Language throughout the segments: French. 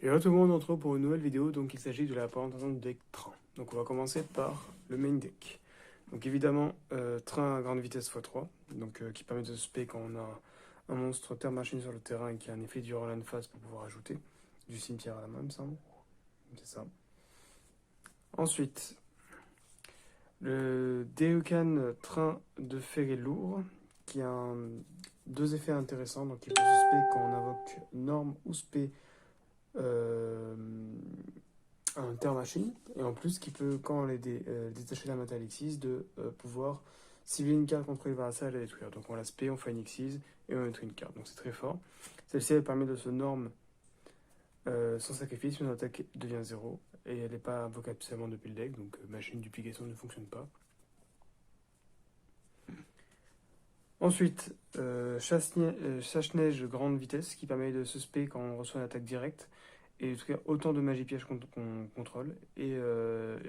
Et là tout le monde entre pour une nouvelle vidéo, donc il s'agit de la présentation du deck train. Donc on va commencer par le main deck. Donc évidemment, train à grande vitesse x3, donc qui permet de spé quand on a un monstre terre machine sur le terrain et qui a un effet durant la phase pour pouvoir ajouter du cimetière à la main, il me semble. C'est ça. Ensuite, le Deukan train de ferré lourd, qui a deux effets intéressants. Donc il peut se spé quand on invoque norme ou spé euh, un terre machine, et en plus qui peut, quand on est détaché d'un Mata Alexis, de pouvoir cibler une carte contrôlée par la salle et la détruire. Donc on la spé, on fait une Xyz et on détruit une carte. Donc c'est très fort. Celle-ci, elle permet de se norme sans sacrifice, une attaque devient 0 et elle n'est pas invocable spécialement depuis le deck, donc machine duplication ne fonctionne pas. Ensuite, chasse-neige grande vitesse qui permet de se spé quand on reçoit une attaque directe et de faire autant de magie piège qu'on contrôle. Et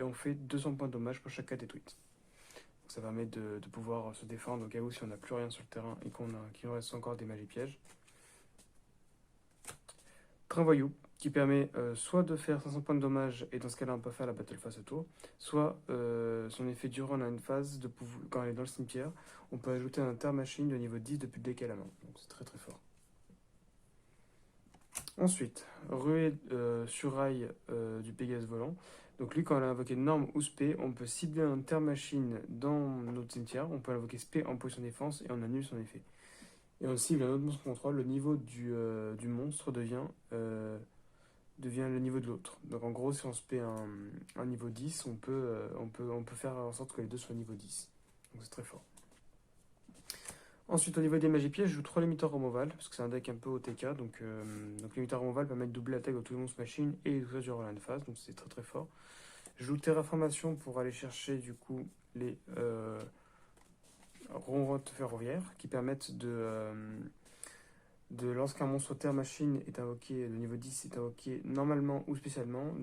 on fait 200 points de dommage pour chaque cas détruite. Donc ça permet de pouvoir se défendre au cas où si on n'a plus rien sur le terrain et qu'il nous reste encore des magies pièges. Train voyou qui permet soit de faire 500 points de dommage et dans ce cas-là on peut faire la battle phase au tour, soit son effet durant une phase quand elle est dans le cimetière, on peut ajouter un terre machine de niveau 10 depuis le deck à la main. Donc c'est très très fort. Ensuite, ruée sur rail du Pégase volant. Donc lui, quand on a invoqué norme ou spé, on peut cibler un terre machine dans notre cimetière. On peut invoquer spé en position défense et on annule son effet. Et on cible un autre monstre contrôle. Le niveau du monstre devient le niveau de l'autre. Donc en gros, si on spé un niveau 10, on peut faire en sorte que les deux soient niveau 10. Donc c'est très fort. Ensuite, au niveau des magies pièges, je joue 3 limiteurs removal, parce que c'est un deck un peu OTK. Donc limiteur removal permet de doubler l'attaque de tous les monstres machines et tout ça durant la phase, donc c'est très très fort. Je joue terraformation pour aller chercher du coup les ronrottes ferroviaires qui permettent de lorsqu'un monstre terre machine est invoqué, de niveau 10 est invoqué normalement ou spécialement,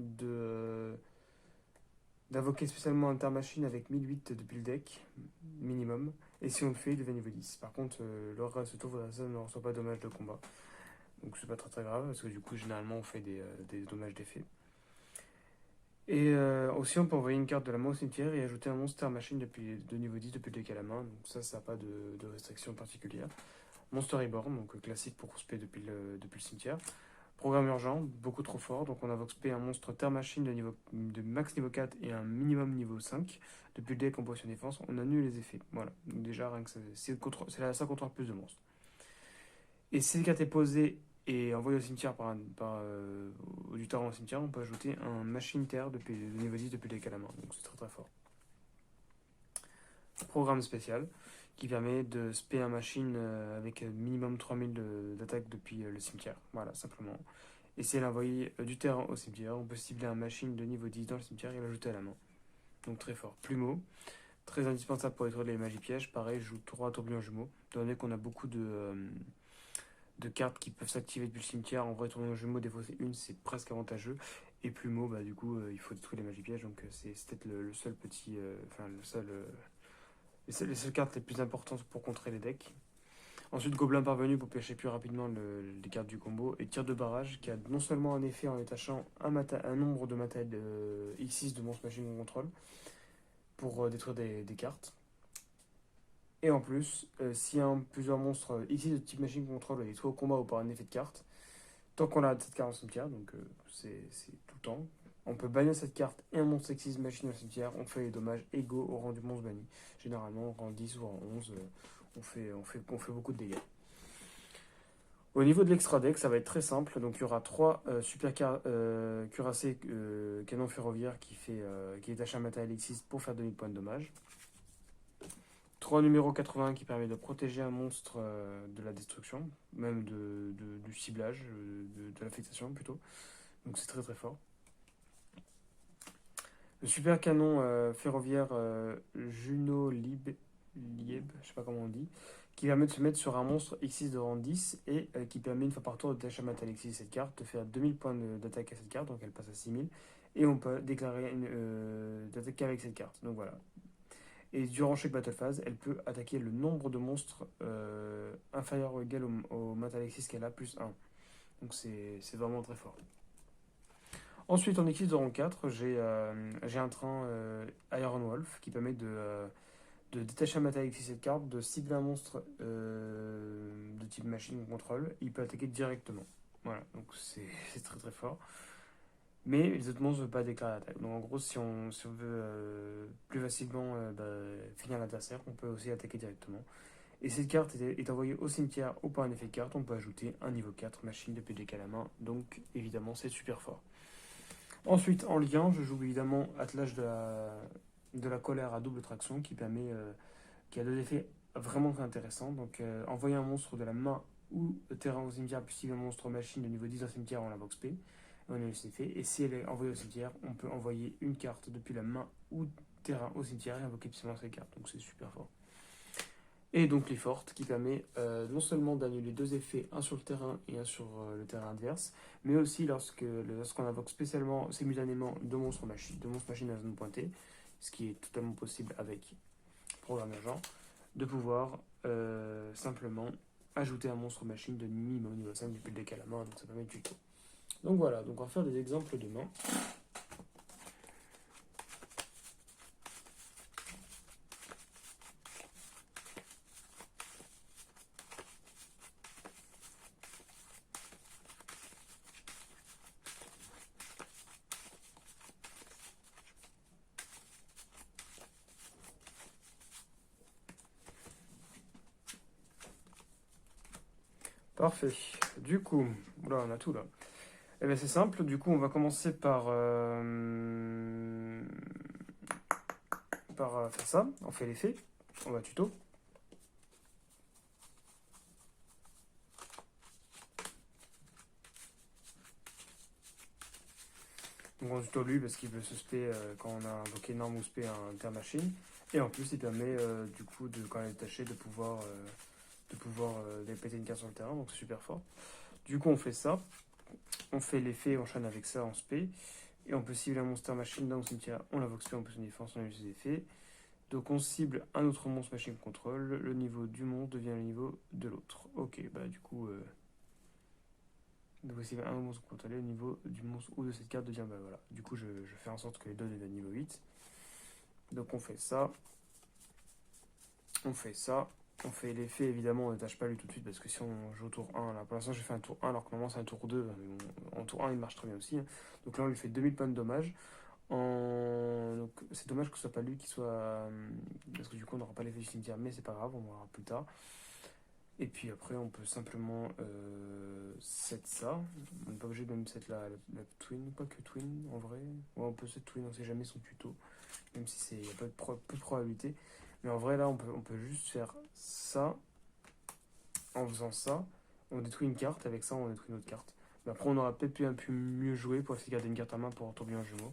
d'invoquer spécialement un terre machine avec 1008 depuis le deck, minimum. Et si on le fait, il devient niveau 10. Par contre, le reste de tour, ça ne reçoit pas de dommages de combat. Donc c'est pas très très grave, parce que du coup, généralement, on fait des dommages d'effet. Et aussi, on peut envoyer une carte de la main au cimetière et ajouter un monstre terre machine de niveau 10 depuis le deck à la main. Donc ça n'a pas de restriction particulière. Monster Reborn, donc classique pour spé depuis le cimetière. Programme urgent, beaucoup trop fort, donc on invoque spé un monstre terre machine de max niveau 4 et un minimum niveau 5. Depuis le deck en position défense, on annule les effets. Voilà, donc déjà rien que ça contrôle plus de monstres. Et si cette carte est posée et envoyée au cimetière du terrain au cimetière, on peut ajouter un machine terre de niveau 10 depuis le deck à la main, donc c'est très très fort. Programme spécial qui permet de spé un machine avec minimum 3000 d'attaque depuis le cimetière. Voilà, simplement. Et si elle a envoyé du terrain au cimetière, on peut cibler un machine de niveau 10 dans le cimetière et l'ajouter à la main. Donc très fort. Plumeau, très indispensable pour détruire les magies pièges. Pareil, je joue 3 tourbillons jumeaux. Étant donné qu'on a beaucoup de cartes qui peuvent s'activer depuis le cimetière, en vrai, tourbillon jumeaux, défausser une, c'est presque avantageux. Et plumeau, bah, du coup, il faut détruire les magies pièges. Donc c'est peut-être le seul petit. Enfin, les seules cartes les plus importantes pour contrer les decks. Ensuite, Gobelin parvenu pour pêcher plus rapidement les cartes du combo. Et tir de barrage qui a non seulement un effet en détachant un nombre de matériel X6 de monstre machine qu'on contrôle pour détruire des cartes. Et en plus, s'il y a plusieurs monstres X6 de type machine qu'on contrôle est soit au combat ou par un effet de carte, tant qu'on a cette carte en cimetière, donc c'est tout le temps, on peut bannir cette carte et un monstre X6 machine au cimetière, on fait les dommages égaux au rang du monstre banni. Généralement, rang 10 ou rang 11, on fait beaucoup de dégâts. Au niveau de l'extra deck, ça va être très simple. Donc il y aura 3 super cuirassés canon ferroviaire qui détachent un matériel X6 pour faire 2000 points de dommage. 3 numéro 80 qui permet de protéger un monstre de la destruction, même du ciblage, de l'affectation plutôt. Donc c'est très très fort. Le super canon ferroviaire Lieb, je sais pas comment on dit, qui permet de se mettre sur un monstre X6 de rang 10 et qui permet une fois par tour de détacher un matériel X6 cette carte, de faire 2000 points d'attaque à cette carte, donc elle passe à 6000. Et on peut déclarer d'attaquer avec cette carte. Donc voilà. Et durant chaque battle phase, elle peut attaquer le nombre de monstres inférieur ou égal au matériel X6 qu'elle a, plus 1. Donc c'est vraiment très fort. Ensuite, en équipe de rang 4, j'ai un train Iron Wolf qui permet de détacher un matériel avec cette carte, de cibler un monstre de type machine ou contrôle. Il peut attaquer directement. Voilà, donc c'est très très fort. Mais les autres monstres ne veulent pas déclarer l'attaque. Donc en gros, si on veut plus facilement finir l'adversaire, on peut aussi attaquer directement. Et cette carte est envoyée au cimetière ou par un effet de carte. On peut ajouter un niveau 4 machine de PDK à la main. Donc évidemment, c'est super fort. Ensuite, en lien, je joue évidemment Attelage de la colère à double traction qui a deux effets vraiment très intéressants. Donc envoyer un monstre de la main ou terrain au cimetière plus si un monstre machine de niveau 10 au cimetière en la box P. On a eu cet effet. Et si elle est envoyée au cimetière, on peut envoyer une carte depuis la main ou terrain au cimetière et invoquer seulement cette carte. Donc c'est super fort. Et donc les fortes qui permet non seulement d'annuler deux effets, un sur le terrain et un sur le terrain adverse, mais aussi lorsqu'on invoque spécialement, simultanément deux monstres machines à la zone pointée, ce qui est totalement possible avec programme agent, de pouvoir simplement ajouter un monstre machine de minimum niveau 5 depuis le deck à la main, donc ça permet de tuto. Donc voilà, donc on va faire des exemples de main. Parfait. Du coup, là on a tout là. Eh bien c'est simple, du coup on va commencer par faire ça. On fait l'effet, on va tuto. Donc on tuto lui parce qu'il veut se spé quand on a invoqué norme ou spé un intermachine. Et en plus il permet du coup de quand elle est détachée de pouvoir péter une carte sur le terrain, donc c'est super fort. Du coup on fait ça, on fait l'effet, on enchaîne avec ça en spé. Et on peut cibler un monster machine dans le cimetière, on l'invoque spé, on peut son défense, on a ses effets. Donc on cible un autre monstre machine contrôle, le niveau du monstre devient le niveau de l'autre. Ok, bah du coup, donc cible un monstre contrôlé, le niveau du monstre ou de cette carte devient, bah voilà. Du coup, je fais en sorte que les deux deviennent niveau 8. Donc on fait ça, on fait ça, on fait l'effet, évidemment, on ne tâche pas lui tout de suite parce que si on joue au tour 1, là pour l'instant j'ai fait un tour 1 alors que normalement c'est un tour 2, mais bon, en tour 1 il marche très bien aussi. Hein. Donc là on lui fait 2000 points de dommage. Donc c'est dommage que ce soit pas lui qui soit. Parce que du coup on n'aura pas l'effet du cimetière, mais c'est pas grave, on verra plus tard. Et puis après on peut simplement set ça. On n'est pas obligé de même set la twin, pas que twin en vrai. Ouais, on peut set twin, on sait jamais son tuto. Même si il n'y a pas peu de probabilité. Mais en vrai là on peut juste faire ça. En faisant ça, on détruit une carte, avec ça on détruit une autre carte. Mais après on aurait peut-être pu un peu mieux jouer pour essayer de garder une carte à main pour tourbillon jumeau.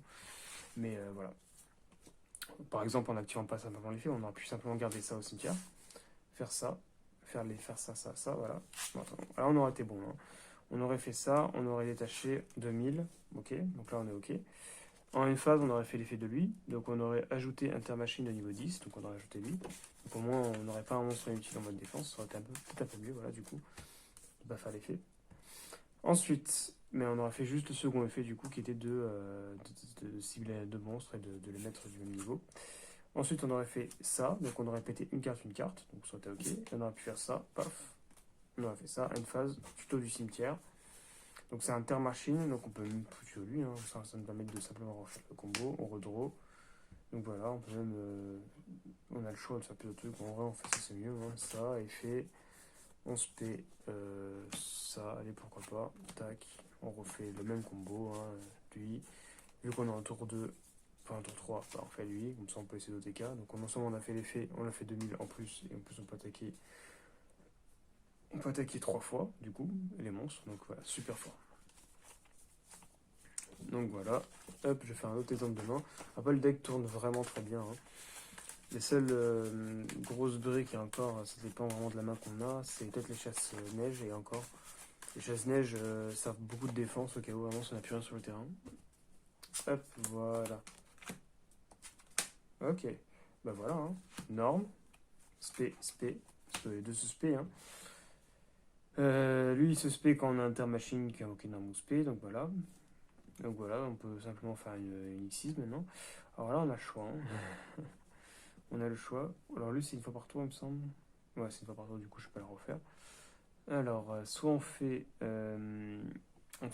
Mais voilà. Par exemple, en activant pas simplement l'effet, on aurait pu simplement garder ça au cimetière, faire ça, faire ça, voilà. Bon, là, on aurait été bon. Hein. On aurait fait ça, on aurait détaché 2000, ok, donc là on est ok. En une phase, on aurait fait l'effet de lui, donc on aurait ajouté Intermachine de niveau 10, donc on aurait ajouté lui. Donc au moins, on n'aurait pas un monstre inutile en mode défense, ça aurait été peut-être un peu mieux, voilà, du coup, de pas faire l'effet. Ensuite, mais on aurait fait juste le second effet, du coup, qui était de cibler deux monstres et de les mettre du même niveau. Ensuite, on aurait fait ça, donc on aurait pété une carte, donc ça aurait été ok. Et on aurait pu faire ça, paf. On aurait fait ça, une phase, tuto du cimetière. Donc c'est un terre-machine, donc on peut même tuto lui, hein. Ça nous permet de simplement refaire le combo, on redraw. Donc voilà, on peut même. On a le choix de faire plusieurs trucs, en vrai on fait ça, c'est mieux. Hein. Ça, effet, on se paie ça, allez pourquoi pas, tac. On refait le même combo, hein, lui. Vu qu'on est en tour 2, enfin, tour 3, bah, on fait lui, comme ça on peut essayer d'OTK. Donc non seulement on a fait l'effet, on a fait 2000 en plus, et en plus on peut attaquer 3 fois, du coup, les monstres. Donc voilà, super fort. Donc voilà, hop, je fais un autre exemple de main. Après le deck tourne vraiment très bien. Hein. Les seules grosses briques, et encore, ça dépend vraiment de la main qu'on a, c'est peut-être les chasses neige, et encore. Les chasses neige servent beaucoup de défense au cas où vraiment si on n'a plus rien sur le terrain. Hop, voilà. Ok, bah voilà, hein. Norme, spé, parce que les deux se spé. Hein. Lui, il se spé quand on a Intermachine qui a aucune arme ou spé, donc voilà. Donc voilà, on peut simplement faire une X6 maintenant. Alors là, on a le choix, hein. On a le choix. Alors lui, c'est une fois par tour, il me semble. Ouais, c'est une fois par tour, du coup, je peux le refaire. Alors, soit on fait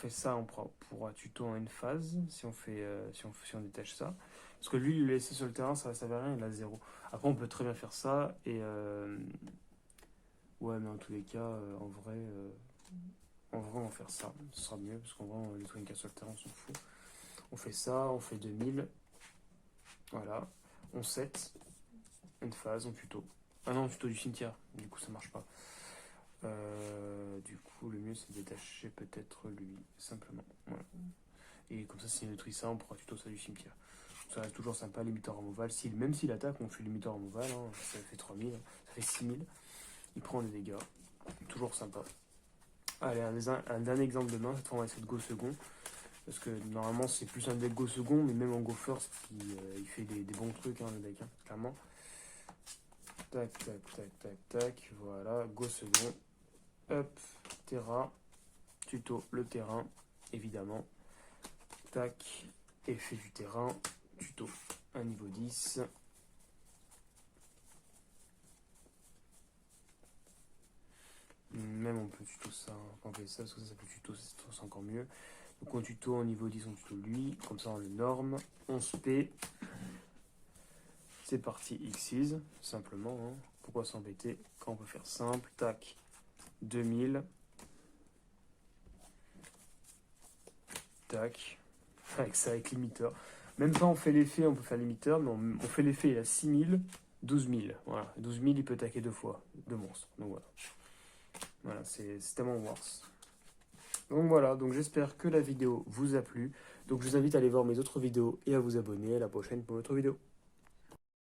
ça pour un tuto en une phase, si on détache ça. Parce que lui, le laisser sur le terrain, ça ne rien, il a zéro. Après, on peut très bien faire ça. Ouais, mais en tous les cas, en vrai, on va faire ça. Ce sera mieux, parce qu'en vrai, on nettoie une case sur le terrain, on s'en fout. On fait ça, on fait 2000. Voilà. On set. Une phase, on tuto. Ah non, tuto du cimetière. Du coup, ça marche pas. Du coup, le mieux c'est de détacher peut-être lui, simplement. Voilà. Et comme ça, si on détruit ça, on pourra tuto ça du cimetière. Ça reste toujours sympa, limiteur removal. Même s'il attaque, on fait limiteur removal. Hein, ça fait 3000, ça fait 6000. Il prend des dégâts. Toujours sympa. Allez, un dernier exemple de main. Cette fois, on va essayer de go second. Parce que normalement, c'est plus un deck go second, mais même en go first, il fait des bons trucs, hein, le deck, hein, clairement. Tac, tac, tac, tac, tac. Voilà, go second. Hop, terrain, tuto le terrain, évidemment. Tac, effet du terrain, tuto, un niveau 10. Même on peut tuto ça, on fait ça, parce que ça s'appelle tuto, c'est encore mieux. Donc on tuto en niveau 10, on tuto lui, comme ça on le norme. 11p, c'est parti X6, simplement. Hein. Pourquoi s'embêter quand on peut faire simple? Tac, 2000. Tac, avec ça, avec limiteur. Même pas on fait l'effet, on peut faire limiteur, mais on fait l'effet, il a 6000, 12000. Voilà, 12000, il peut attaquer deux fois, deux monstres. Donc voilà, voilà c'est tellement worse. Donc voilà, donc j'espère que la vidéo vous a plu. Donc je vous invite à aller voir mes autres vidéos et à vous abonner. À la prochaine pour une autre vidéo.